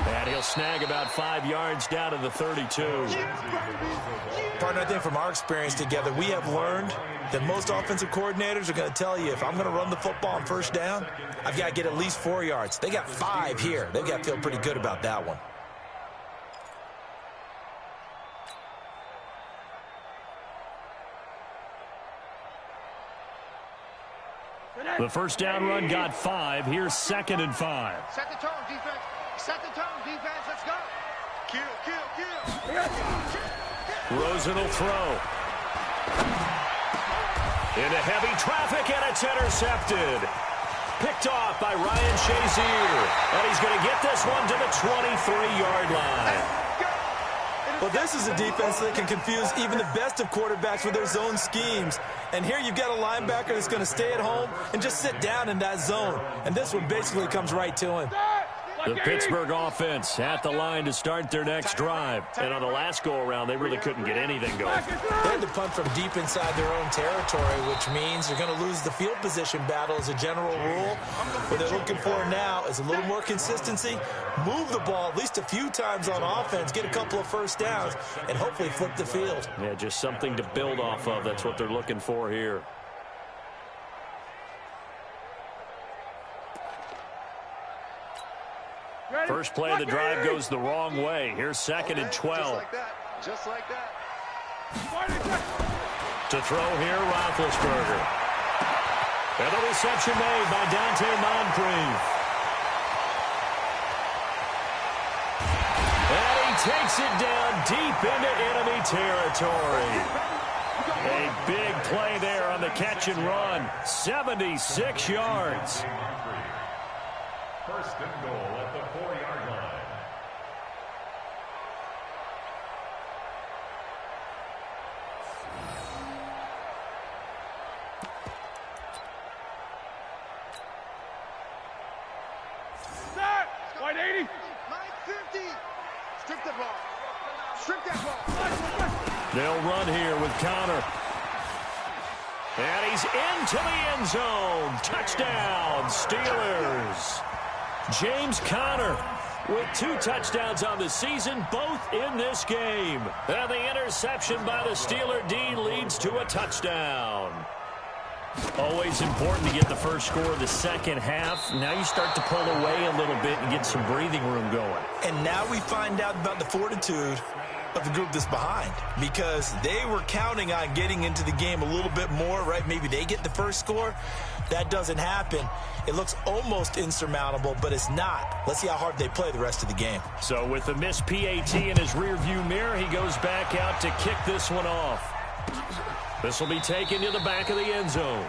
And he'll snag about 5 yards down to the 32. Partner, I think from our experience together, we have learned that most offensive coordinators are going to tell you, if I'm going to run the football on 1st down, I've got to get at least 4 yards. They got 5 here. They've got to feel pretty good about that one. The 1st down run got 5. Here's 2nd and 5. Set the tone, defense. Set the tone, defense. Let's go. Kill. Rosen will throw. Into heavy traffic, and it's intercepted. Picked off by Ryan Shazier. And he's going to get this one to the 23-yard line. Well, this is a defense that can confuse even the best of quarterbacks with their zone schemes. And here you've got a linebacker that's going to stay at home and just sit down in that zone. And this one basically comes right to him. The Pittsburgh offense at the line to start their next drive. And on the last go-around, they really couldn't get anything going. They had to punt from deep inside their own territory, which means they're going to lose the field position battle as a general rule. What they're looking for now is a little more consistency, move the ball at least a few times on offense, get a couple of 1st downs, and hopefully flip the field. Yeah, just something to build off of. That's what they're looking for here. First play of the drive goes the wrong way. Here's 2nd and 12. Just like that. To throw here, Roethlisberger. And the reception made by Dante Moncrief. And he takes it down deep into enemy territory. A big play there on the catch and run. 76 yards. First and goal at the 4-yard line. Sir! White 80! 950! Strip that ball. Strip that ball. They'll run here with Connor. And he's into the end zone. Touchdown, Steelers. James Conner with 2 touchdowns on the season, both in this game. And the interception by the Steeler D leads to a touchdown. Always important to get the first score of the second half. Now you start to pull away a little bit and get some breathing room going. And now we find out about the fortitude of the group that's behind, because they were counting on getting into the game a little bit more, right? Maybe they get the first score. That doesn't happen. It looks almost insurmountable, but it's not. Let's see how hard they play the rest of the game. So with the missed PAT in his rearview mirror, he goes back out to kick this one off. This will be taken to the back of the end zone.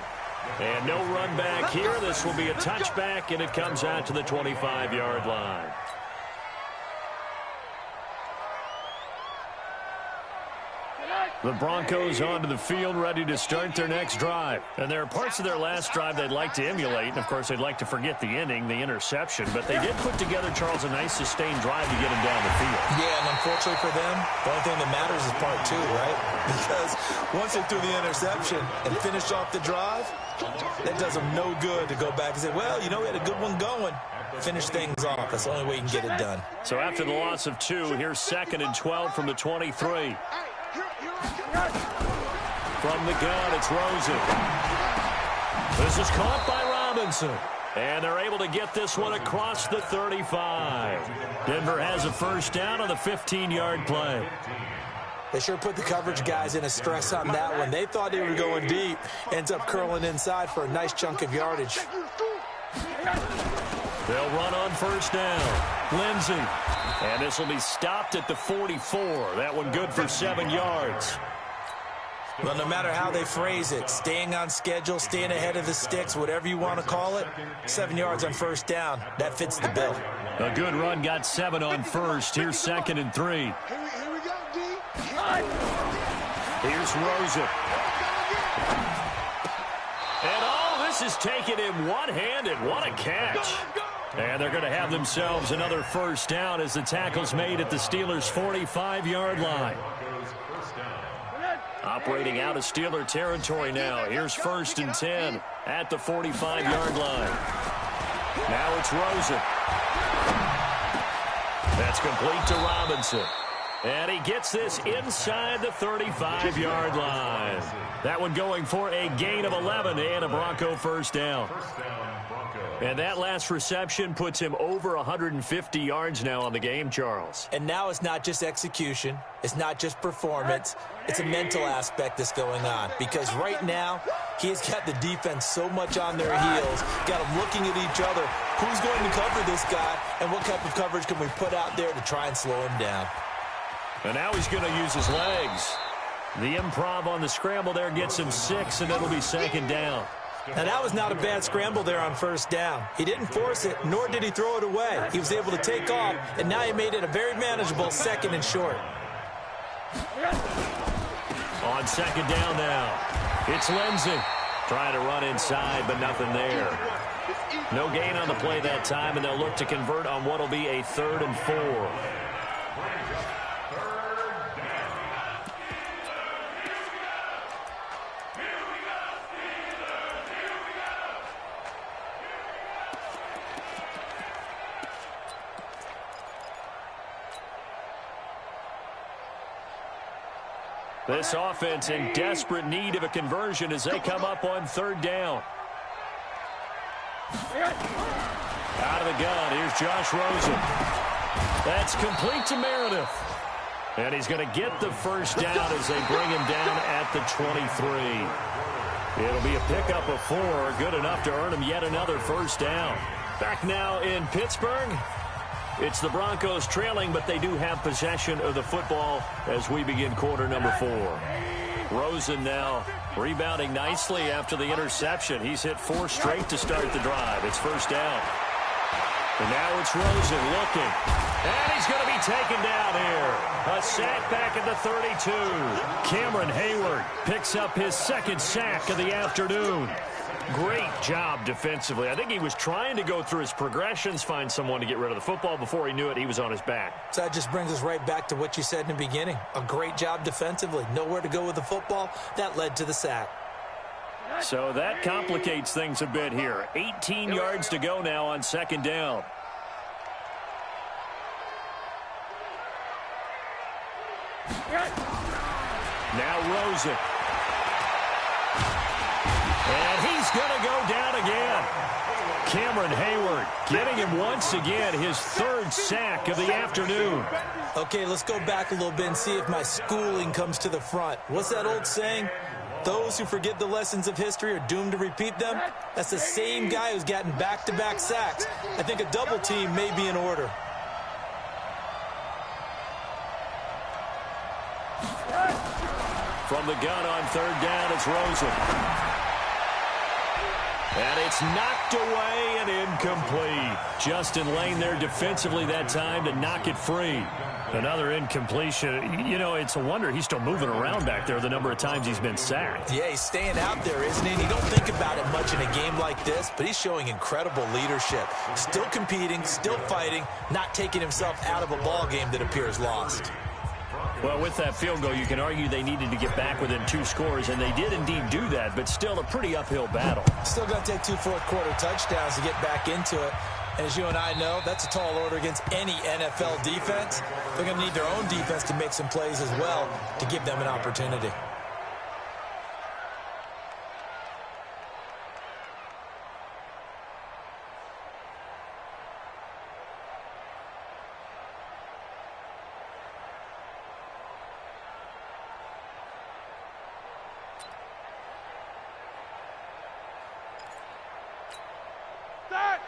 And no run back here. This will be a touchback, and it comes out to the 25-yard line. The Broncos onto the field, ready to start their next drive. And there are parts of their last drive they'd like to emulate. And, of course, they'd like to forget the ending, the interception. But they did put together, Charles, a nice sustained drive to get him down the field. Yeah, and unfortunately for them, the only thing that matters is part 2, right? Because once they threw the interception and finished off the drive, that does them no good to go back and say, well, you know, we had a good one going. Finish things off. That's the only way you can get it done. So after the loss of 2, here's 2nd and 12 from the 23. From the gun, it's Rosen. This is caught by Robinson. And they're able to get this one across the 35. Denver has a first down on the 15-yard play. They sure put the coverage guys in a stress on that one. They thought they were going deep. Ends up curling inside for a nice chunk of yardage. They'll run on first down. Lindsey. And this will be stopped at the 44. That one good for 7 yards. Well, no matter how they phrase it, staying on schedule, staying ahead of the sticks, whatever you want to call it, 7 yards on first down, that fits the bill. A good run, got 7 on first. Here's 2nd and 3. Here we go, D. Here's Rosen. And all this is taken in one-handed. What a catch. And they're going to have themselves another first down as the tackle's made at the Steelers' 45-yard line. Operating out of Steeler territory now. Here's 1st and 10 at the 45-yard line. Now it's Rosen. That's complete to Robinson. And he gets this inside the 35-yard line. That one going for a gain of 11 and a Bronco first down. And that last reception puts him over 150 yards now on the game, Charles. And now it's not just execution. It's not just performance. It's a mental aspect that's going on. Because right now, he's got the defense so much on their heels, got them looking at each other. Who's going to cover this guy, and what type of coverage can we put out there to try and slow him down? And now he's going to use his legs. The improv on the scramble there gets him 6, and it'll be 2nd down. Now, that was not a bad scramble there on first down. He didn't force it, nor did he throw it away. He was able to take off, and now he made it a very manageable 2nd and short. On 2nd down now, it's Lindsey. Trying to run inside, but nothing there. No gain on the play that time, and they'll look to convert on what will be a 3rd and 4. This offense in desperate need of a conversion as they come up on 3rd down. Out of the gun, here's Josh Rosen. That's complete to Meredith. And he's going to get the first down as they bring him down at the 23. It'll be a pickup of 4, good enough to earn him yet another first down. Back now in Pittsburgh. It's the Broncos trailing, but they do have possession of the football as we begin quarter number 4. Rosen now rebounding nicely after the interception. He's hit 4 straight to start the drive. It's first down. And now it's Rosen looking. And he's going to be taken down here. A sack back at the 32. Cameron Hayward picks up his second sack of the afternoon. Great job defensively. I think he was trying to go through his progressions, find someone to get rid of the football. Before he knew it, he was on his back. So that just brings us right back to what you said in the beginning. A great job defensively. Nowhere to go with the football. That led to the sack. So that complicates things a bit here. 18 yards to go now on second down. Now Rosen. And he's going to go down again. Cameron Hayward getting him once again his 3rd sack of the afternoon. Okay, let's go back a little bit and see if my schooling comes to the front. What's that old saying? Those who forget the lessons of history are doomed to repeat them. That's the same guy who's gotten back-to-back sacks. I think a double team may be in order. From the gun on third down, it's Rosen. And it's knocked away and incomplete. Justin Lane there defensively that time to knock it free. Another incompletion. You know, it's a wonder he's still moving around back there the number of times he's been sacked. Yeah, he's staying out there, isn't he? And you don't think about it much in a game like this, but he's showing incredible leadership. Still competing, still fighting, not taking himself out of a ball game that appears lost. Well, with that field goal, you can argue they needed to get back within 2 scores, and they did indeed do that, but still a pretty uphill battle. Still going to take 2 fourth-quarter touchdowns to get back into it. And as you and I know, that's a tall order against any NFL defense. They're going to need their own defense to make some plays as well to give them an opportunity.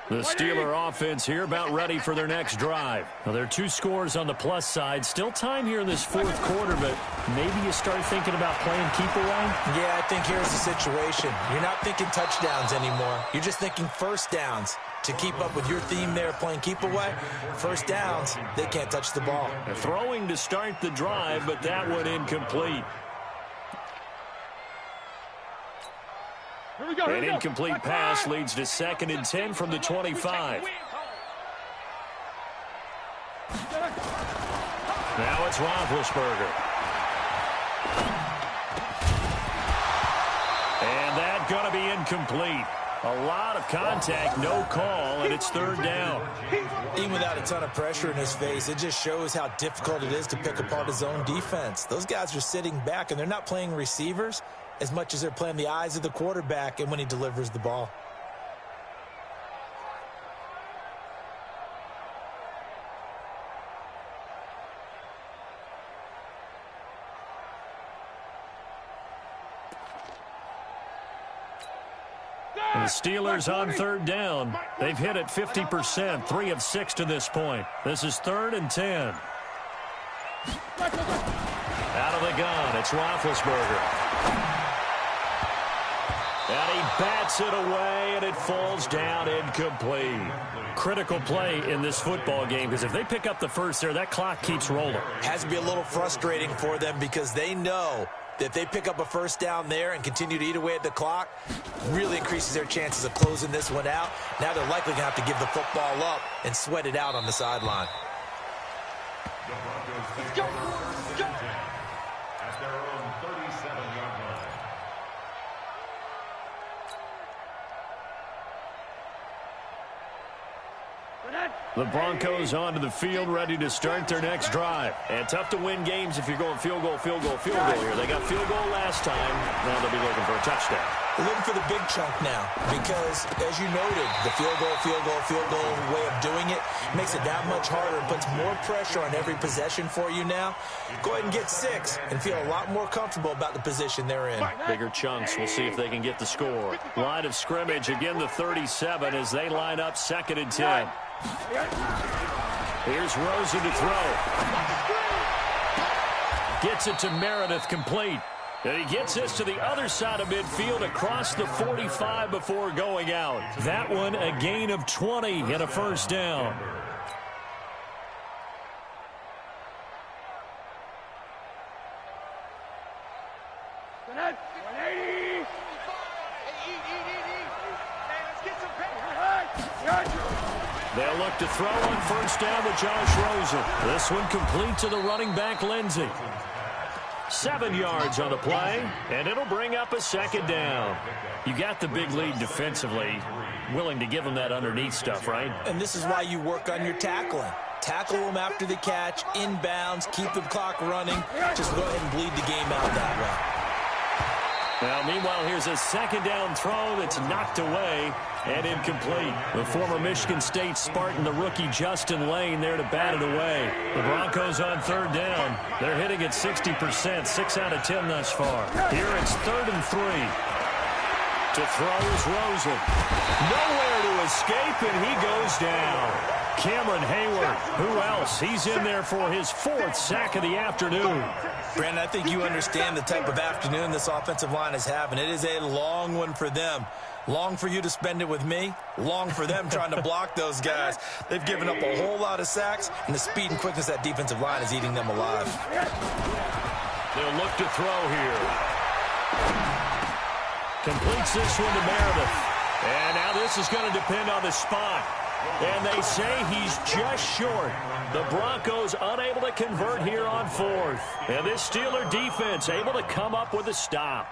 The Steeler offense here about ready for their next drive. Now, there are 2 scores on the plus side. Still time here in this 4th quarter, but maybe you start thinking about playing keep away? Yeah, I think here's the situation. You're not thinking touchdowns anymore. You're just thinking first downs. To keep up with your theme there playing keep away, first downs, they can't touch the ball. They're throwing to start the drive, but that one incomplete. An incomplete pass leads to 2nd and 10 from the 25. Now it's Roethlisberger. And that's going to be incomplete. A lot of contact, no call, and it's 3rd down. Even without a ton of pressure in his face, it just shows how difficult it is to pick apart his own defense. Those guys are sitting back, and they're not playing receivers as much as they're playing the eyes of the quarterback and when he delivers the ball. The Steelers on 3rd down. They've hit it 50%, 3 of 6 to this point. This is 3rd and 10. Out of the gun, it's Roethlisberger. And he bats it away, and it falls down incomplete. Critical play in this football game, because if they pick up the first there, that clock keeps rolling. Has to be a little frustrating for them because they know that if they pick up a first down there and continue to eat away at the clock, really increases their chances of closing this one out. Now they're likely going to have to give the football up and sweat it out on the sideline. Let's go. At their own 37-yard line. The Broncos onto the field, ready to start their next drive. And tough to win games if you're going field goal here. They got field goal last time. Now they'll be looking for a touchdown. They're looking for the big chunk now because, as you noted, the field goal way of doing it makes it that much harder and puts more pressure on every possession for you now. Go ahead and get 6 and feel a lot more comfortable about the position they're in. Bigger chunks. We'll see if they can get the score. Line of scrimmage, again the 37 as they line up 2nd and 10. Here's Rosen to throw. Gets it to Meredith complete. And he gets this to the other side of midfield across the 45 before going out. That one a gain of 20 and a first down. They'll look to throw on first down with Josh Rosen. This one complete to the running back, Lindsey. 7 yards on the play, and it'll bring up a second down. You got the big lead defensively. Willing to give them that underneath stuff, right? And this is why you work on your tackling. Tackle them after the catch, inbounds, keep the clock running. Just go ahead and bleed the game out that way. Now, meanwhile, here's a second down throw that's knocked away and incomplete. The former Michigan State Spartan, the rookie Justin Lane, there to bat it away. The Broncos on third down. They're hitting at 60%, 6 out of 10 thus far. Here it's 3rd and 3. To throw is Rosen. Nowhere to escape, and he goes down. Cameron Hayward, who else? He's in there for his 4th sack of the afternoon. Brandon, I think you understand the type of afternoon this offensive line is having. It is a long one for them. Long for you to spend it with me. Long for them trying to block those guys. They've given up a whole lot of sacks, and the speed and quickness of that defensive line is eating them alive. They'll look to throw here. Completes this one to Meredith. And now this is going to depend on the spot. And they say he's just short. The Broncos unable to convert here on 4th. And this Steeler defense able to come up with a stop.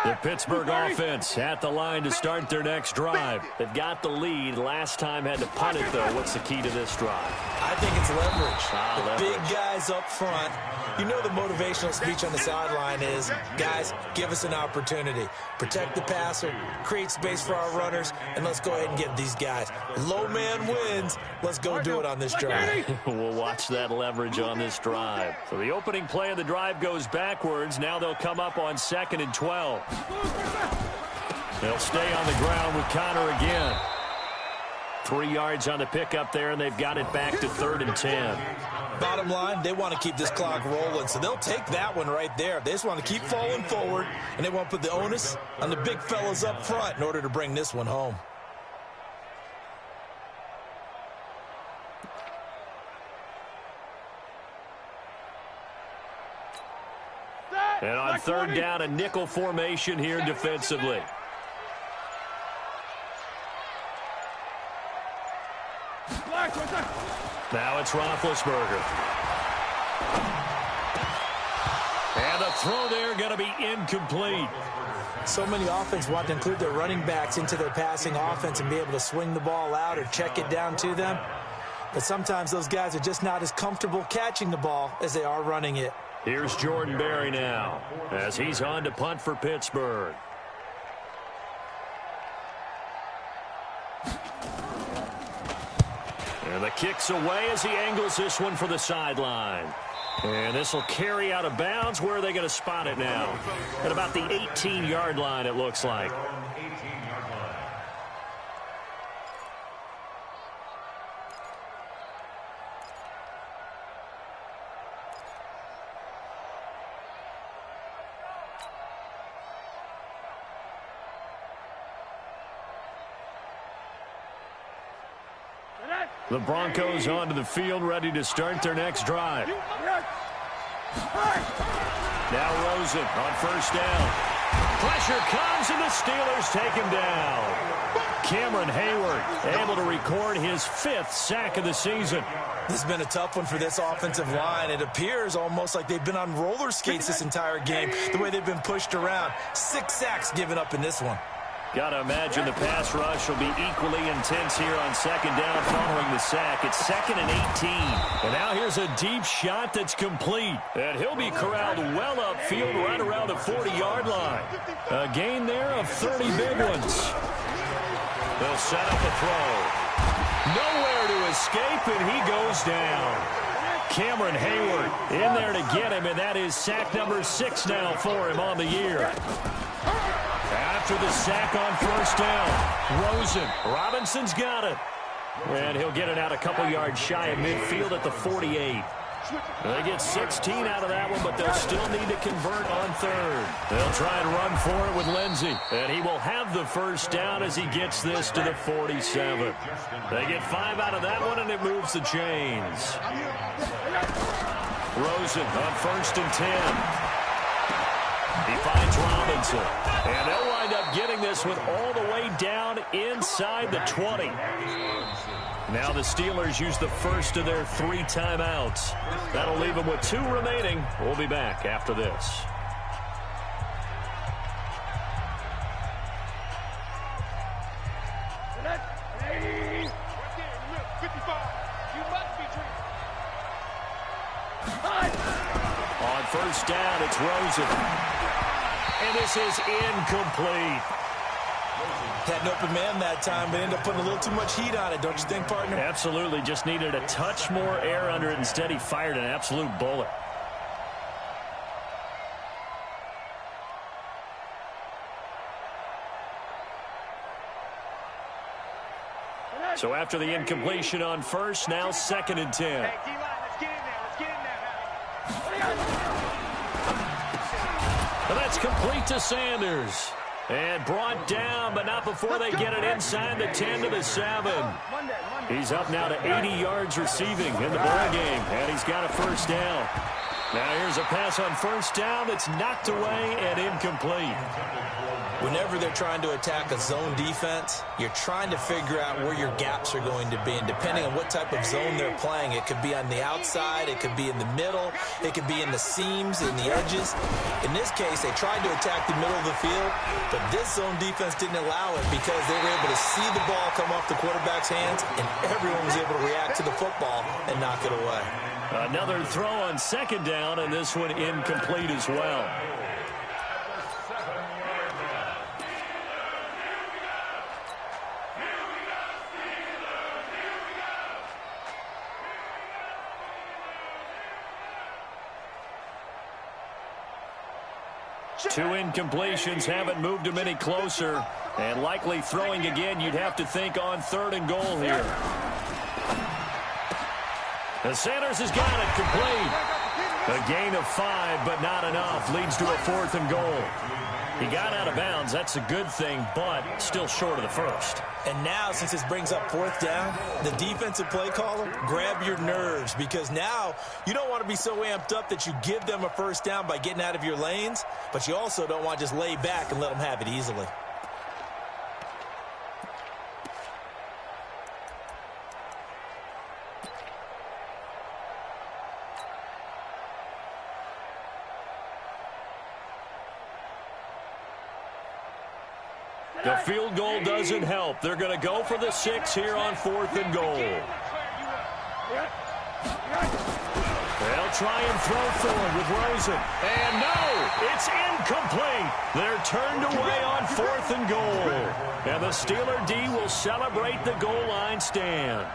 The Pittsburgh offense at the line to start their next drive. They've got the lead. Last time had to punt it, though. What's the key to this drive? I think it's leverage. Leverage. Big guys up front. You know the motivational speech on the sideline is, guys, give us an opportunity. Protect the passer, create space for our runners, and let's go ahead and get these guys. Low man wins. Let's go do it on this drive. We'll watch that leverage on this drive. So the opening play of the drive goes backwards. Now they'll come up on 2nd and 12. They'll stay on the ground with Connor again. 3 yards on the pickup there, and they've got it back to 3rd and 10. Bottom line, they want to keep this clock rolling, so they'll take that one right there. They just want to keep falling forward, and they want to put the onus on the big fellas up front in order to bring this one home. And on 3rd down, a nickel formation here defensively. Now it's Roethlisberger. And the throw there going to be incomplete. So many offenses want to include their running backs into their passing offense and be able to swing the ball out or check it down to them. But sometimes those guys are just not as comfortable catching the ball as they are running it. Here's Jordan Berry now as he's on to punt for Pittsburgh. And the kick's away as he angles this one for the sideline. And this will carry out of bounds. Where are they going to spot it now? At about the 18-yard line, it looks like. The Broncos onto the field, ready to start their next drive. Now Rosen on first down. Pressure comes, and the Steelers take him down. Cameron Hayward able to record his 5th sack of the season. This has been a tough one for this offensive line. It appears almost like they've been on roller skates this entire game, the way they've been pushed around. 6 sacks given up in this one. Got to imagine the pass rush will be equally intense here on 2nd down following the sack. It's 2nd and 18. And now here's a deep shot that's complete. And he'll be corralled well upfield right around the 40-yard line. A gain there of 30 big ones. They'll set up a throw. Nowhere to escape, and he goes down. Cameron Hayward in there to get him, and that is sack number 6 now for him on the year. After the sack on first down, Rosen. Robinson's got it. And he'll get it out a couple yards shy of midfield at the 48. They get 16 out of that one, but they'll still need to convert on third. They'll try and run for it with Lindsey. And he will have the first down as he gets this to the 47. They get 5 out of that one, and it moves the chains. Rosen on first and 10. He finds Robinson. And they'll wind up getting this one all the way down inside the 20. Now the Steelers use the first of their 3 timeouts. That'll leave them with 2 remaining. We'll be back after this. On first down, it's Rosen. And this is incomplete. Had an open man that time, but ended up putting a little too much heat on it, don't you think, partner? Absolutely. Just needed a touch more air under it. Instead, he fired an absolute bullet. So after the incompletion on first, now second and 10. Hey, D-line, let's get in there. Let's get in there. And that's complete to Sanders. And brought down, but not before they get it inside the 10 to the 7. He's up now to 80 yards receiving in the ball game, and he's got a first down. Now here's a pass on first down that's knocked away and incomplete. Whenever they're trying to attack a zone defense, you're trying to figure out where your gaps are going to be. And depending on what type of zone they're playing, it could be on the outside, it could be in the middle, it could be in the seams, in the edges. In this case, they tried to attack the middle of the field, but this zone defense didn't allow it because they were able to see the ball come off the quarterback's hands, and everyone was able to react to the football and knock it away. Another throw on second down, and this one incomplete as well. Two incompletions haven't moved him any closer. And likely throwing again, you'd have to think on third and goal here. And Sanders has got it complete. A gain of 5, but not enough. Leads to a 4th and goal. He got out of bounds. That's a good thing, but still short of the first. And now, since this brings up 4th down, the defensive play caller, grab your nerves, because now you don't want to be so amped up that you give them a first down by getting out of your lanes, but you also don't want to just lay back and let them have it easily. The field goal doesn't help. They're going to go for the 6 here on 4th and goal. They'll try and throw forward with Rosen. And no, it's incomplete. They're turned away on 4th and goal. And the Steeler D will celebrate the goal line stand.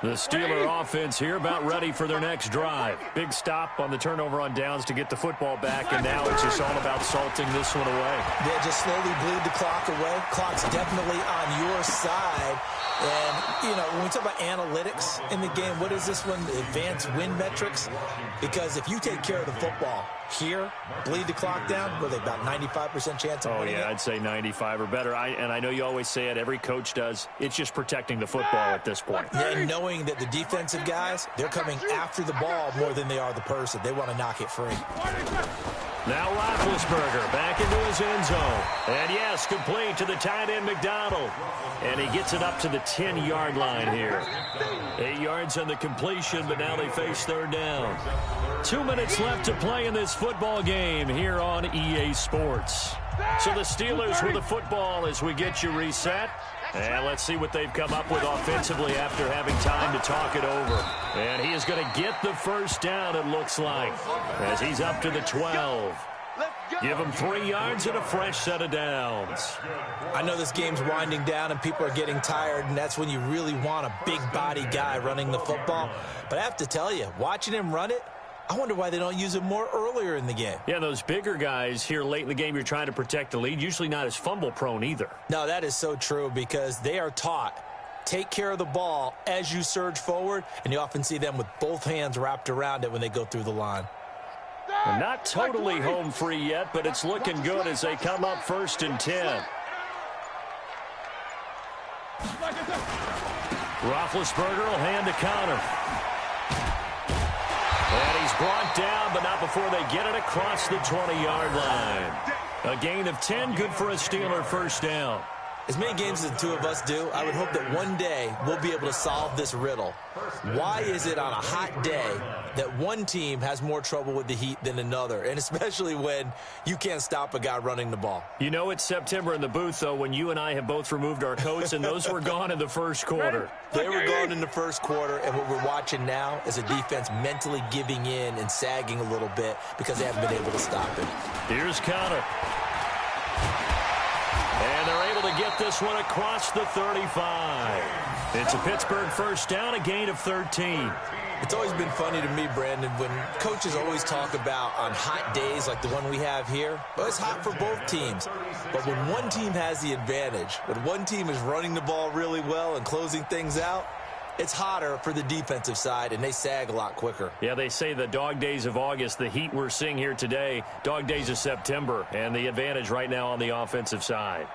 The Steeler offense here about ready for their next drive. Big stop on the turnover on downs to get the football back, and now it's just all about salting this one away. Yeah, just slowly bleed the clock away. Clock's definitely on your side. And, you know, when we talk about analytics in the game, what is this one? Advanced win metrics? Because if you take care of the football here, bleed the clock down, what are they, about 95% chance of winning it? I'd say 95 or better. And I know you always say it, every coach does. It's just protecting the football at this point. Yeah, and knowing that the defensive guys, they're coming after the ball more than they are the person. They want to knock it free. Now Roethlisberger back into his end zone. And yes, complete to the tight end McDonald. And he gets it up to the 10-yard line here. 8 yards on the completion, but now they face 3rd down. 2 minutes left to play in this football game here on EA Sports. So the Steelers with the football as we get you reset. And let's see what they've come up with offensively after having time to talk it over. And he is going to get the first down, it looks like, as he's up to the 12. Give him 3 yards and a fresh set of downs. I know this game's winding down and people are getting tired, and that's when you really want a big body guy running the football. But I have to tell you, watching him run it, I wonder why they don't use it more earlier in the game. Yeah, those bigger guys here late in the game, you're trying to protect the lead, usually not as fumble prone either. No, that is so true because they are taught, take care of the ball as you surge forward, and you often see them with both hands wrapped around it when they go through the line. Well, not totally home free yet, but it's looking good as they come up 1st and 10. Roethlisberger will hand a counter. And he's brought down, but not before they get it across the 20-yard line. A gain of 10, good for a Steeler first down. As many games as the two of us do, I would hope that one day we'll be able to solve this riddle. Why is it on a hot day that one team has more trouble with the heat than another, and especially when you can't stop a guy running the ball? You know it's September in the booth, though, when you and I have both removed our coats, and those were gone in the first quarter. They were gone in the first quarter, and what we're watching now is a defense mentally giving in and sagging a little bit because they haven't been able to stop it. Here's Connor. And they're able to get this one across the 35. It's a Pittsburgh first down, a gain of 13. It's always been funny to me, Brandon, when coaches always talk about on hot days like the one we have here. Well, it's hot for both teams. But when one team has the advantage, when one team is running the ball really well and closing things out, it's hotter for the defensive side, and they sag a lot quicker. Yeah, they say the dog days of August, the heat we're seeing here today, dog days of September, and the advantage right now on the offensive side.